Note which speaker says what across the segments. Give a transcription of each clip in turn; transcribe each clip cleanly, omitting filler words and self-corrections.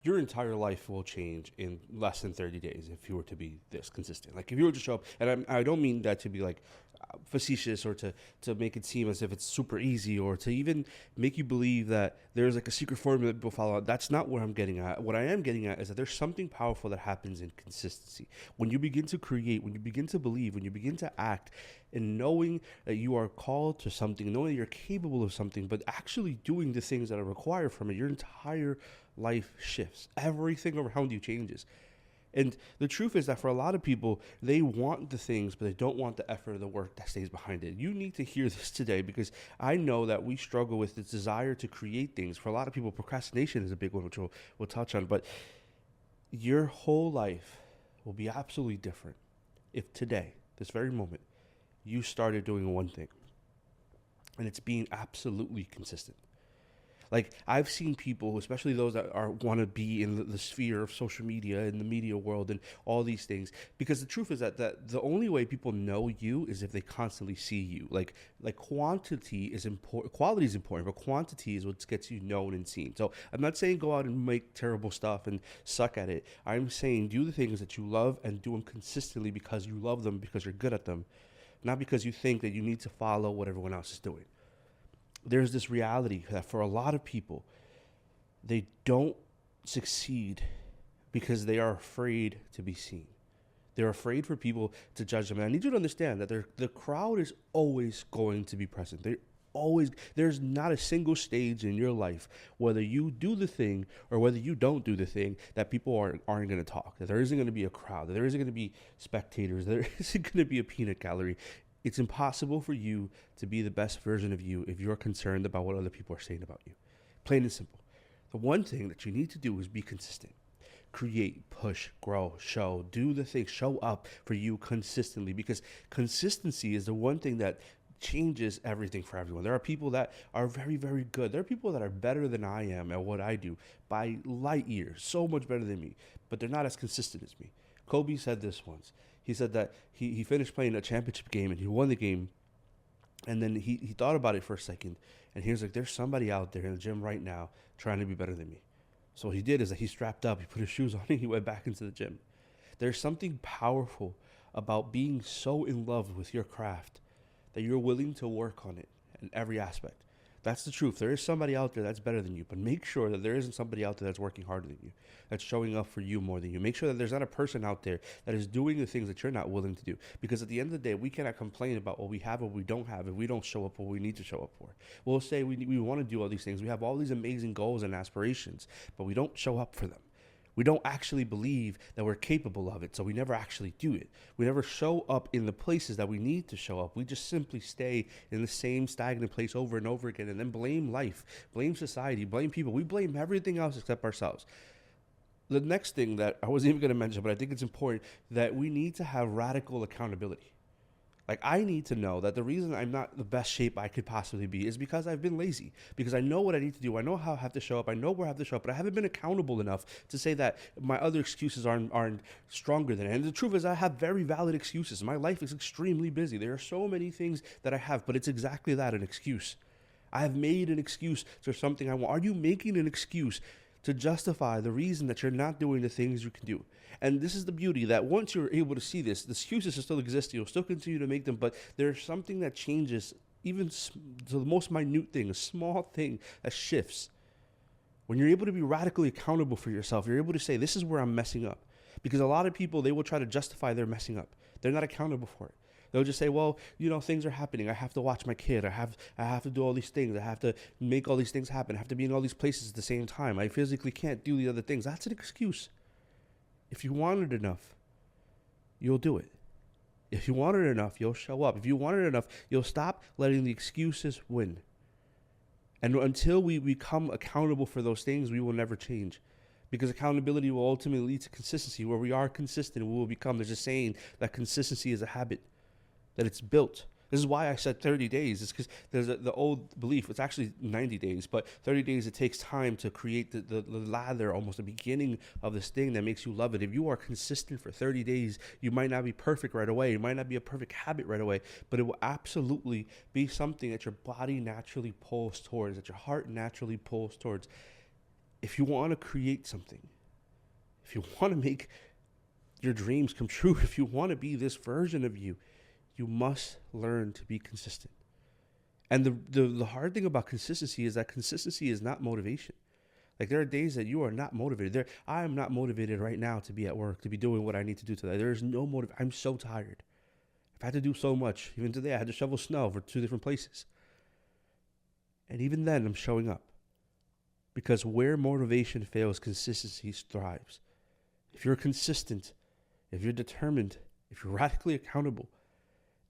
Speaker 1: Your entire life will change in less than 30 days if you were to be this consistent. Like if you were to show up, and I don't mean that to be like facetious or to make it seem as if it's super easy or to even make you believe that there's like a secret formula that people follow. That's not what I'm getting at. What I am getting at is that there's something powerful that happens in consistency. When you begin to create, when you begin to believe, when you begin to act, and knowing that you are called to something, knowing that you're capable of something, but actually doing the things that are required from it, your entire life shifts. Everything around you changes. And the truth is that for a lot of people, they want the things, but they don't want the effort or the work that stays behind it. You need to hear this today because I know that we struggle with this desire to create things. For a lot of people, procrastination is a big one, which we'll touch on. But your whole life will be absolutely different if today, this very moment, you started doing one thing, and it's being absolutely consistent. Like I've seen people, especially those that are want to be in the sphere of social media and the media world and all these things, because the truth is that the only way people know you is if they constantly see you. Like quantity is important, quality is important, but quantity is what gets you known and seen. So I'm not saying go out and make terrible stuff and suck at it. I'm saying do the things that you love and do them consistently because you love them, because you're good at them, not because you think that you need to follow what everyone else is doing. There's this reality that for a lot of people, they don't succeed because they are afraid to be seen. They're afraid for people to judge them. And I need you to understand that the crowd is always going to be present. There's not a single stage in your life, whether you do the thing or whether you don't do the thing, that people aren't going to talk. That there isn't going to be a crowd. That there isn't going to be spectators. There isn't going to be a peanut gallery. It's impossible for you to be the best version of you if you're concerned about what other people are saying about you. Plain and simple. The one thing that you need to do is be consistent. Create, push, grow, show, do the thing, show up for you consistently, because consistency is the one thing that changes everything for everyone. There are people that are very, very good. There are people that are better than I am at what I do by light years, so much better than me, but they're not as consistent as me. Kobe said this once. He said that he finished playing a championship game and he won the game, and then he thought about it for a second, and he was like, there's somebody out there in the gym right now trying to be better than me. So what he did is that he strapped up, he put his shoes on, and he went back into the gym. There's something powerful about being so in love with your craft that you're willing to work on it in every aspect. That's the truth. There is somebody out there that's better than you, but make sure that there isn't somebody out there that's working harder than you, that's showing up for you more than you. Make sure that there's not a person out there that is doing the things that you're not willing to do. Because at the end of the day, we cannot complain about what we have or we don't have if we don't show up for what we need to show up for. We'll say we want to do all these things. We have all these amazing goals and aspirations, but we don't show up for them. We don't actually believe that we're capable of it, so we never actually do it. We never show up in the places that we need to show up. We just simply stay in the same stagnant place over and over again and then blame life, blame society, blame people. We blame everything else except ourselves. The next thing that I wasn't even going to mention, but I think it's important, that we need to have radical accountability. Like, I need to know that the reason I'm not the best shape I could possibly be is because I've been lazy. Because I know what I need to do. I know how I have to show up. I know where I have to show up. But I haven't been accountable enough to say that my other excuses aren't stronger than it. And the truth is, I have very valid excuses. My life is extremely busy. There are so many things that I have, but it's exactly that, an excuse. I have made an excuse for something I want. Are you making an excuse to justify the reason that you're not doing the things you can do? And this is the beauty, that once you're able to see this, the excuses will still exist. You'll still continue to make them, but there's something that changes, even to the most minute thing, a small thing that shifts. When you're able to be radically accountable for yourself, you're able to say, this is where I'm messing up. Because a lot of people, they will try to justify their messing up. They're not accountable for it. They'll just say, well, things are happening. I have to watch my kid. I have to do all these things. I have to make all these things happen. I have to be in all these places at the same time. I physically can't do the other things. That's an excuse. If you want it enough, you'll do it. If you want it enough, you'll show up. If you want it enough, you'll stop letting the excuses win. And until we become accountable for those things, we will never change. Because accountability will ultimately lead to consistency. Where we are consistent, we will become. There's a saying that consistency is a habit, that it's built. This is why I said 30 days. It's because there's the old belief. It's actually 90 days, but 30 days, it takes time to create the lather, almost the beginning of this thing that makes you love it. If you are consistent for 30 days, you might not be perfect right away. It might not be a perfect habit right away, but it will absolutely be something that your body naturally pulls towards, that your heart naturally pulls towards. if you want to create something, if you want to make your dreams come true, if you want to be this version of you, you must learn to be consistent. And the hard thing about consistency is that consistency is not motivation. Like, there are days that you are not motivated. I am not motivated right now to be at work, to be doing what I need to do today. There is no motive. I'm so tired. I've had to do so much. Even today, I had to shovel snow for 2 different places. And even then, I'm showing up. Because where motivation fails, consistency thrives. If you're consistent, if you're determined, if you're radically accountable,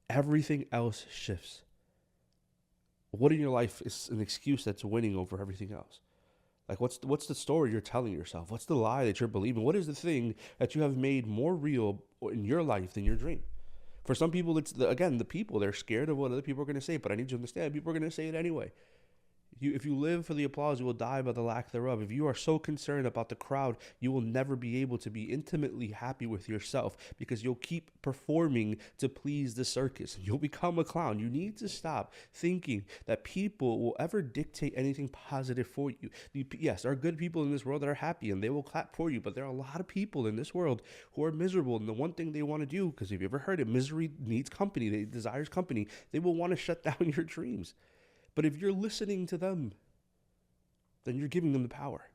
Speaker 1: everything else shifts. What in your life is an excuse that's winning over everything else? Like, what's the story you're telling yourself? What's the lie that you're believing? What is the thing that you have made more real in your life than your dream? For some people, it's the people. They're scared of what other people are going to say, but I need you to understand, people are going to say it anyway. If you live for the applause, you will die by the lack thereof. If you are so concerned about the crowd, you will never be able to be intimately happy with yourself, because you'll keep performing to please the circus. You'll become a clown. You need to stop thinking that people will ever dictate anything positive for you. Yes, there are good people in this world that are happy and they will clap for you, but there are a lot of people in this world who are miserable, and the one thing they want to do, because if you ever heard it, misery needs company, it desires company, they will want to shut down your dreams. But if you're listening to them, then you're giving them the power.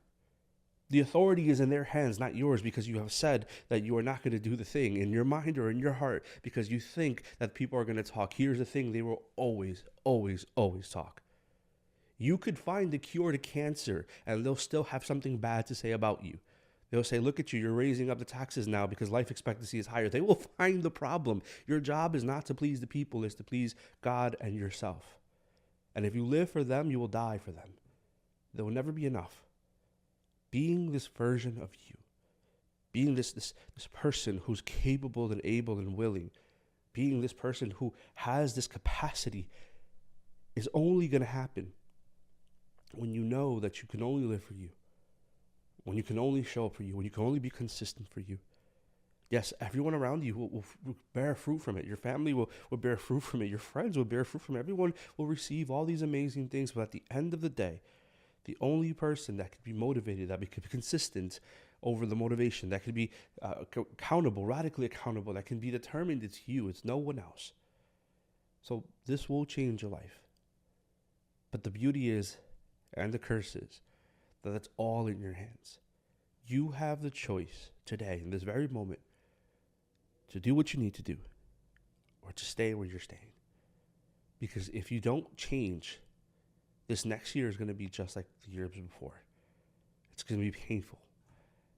Speaker 1: The authority is in their hands, not yours, because you have said that you are not going to do the thing in your mind or in your heart because you think that people are going to talk. Here's the thing: they will always, always, always talk. You could find the cure to cancer and they'll still have something bad to say about you. They'll say, look at you, you're raising up the taxes now because life expectancy is higher. They will find the problem. Your job is not to please the people, it's to please God and yourself. And if you live for them, you will die for them. There will never be enough. Being this version of you, being this person who's capable and able and willing, being this person who has this capacity, is only going to happen when you know that you can only live for you, when you can only show up for you, when you can only be consistent for you. Yes, everyone around you will bear fruit from it. Your family will bear fruit from it. Your friends will bear fruit from it. Everyone will receive all these amazing things. But at the end of the day, the only person that could be motivated, that could be consistent over the motivation, that could be accountable, radically accountable, that can be determined, it's you. It's no one else. So this will change your life. But the beauty is, and the curse is, that it's all in your hands. You have the choice today, in this very moment, to do what you need to do or to stay where you're staying. Because if you don't change, this next year is going to be just like the years before. It's going to be painful,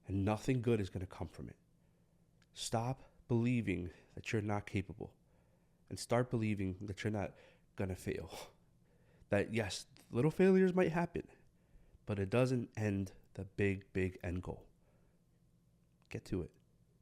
Speaker 1: and nothing good is going to come from it. Stop believing that you're not capable, and start believing that you're not going to fail. That yes, little failures might happen, but it doesn't end the big, big end goal. Get to it.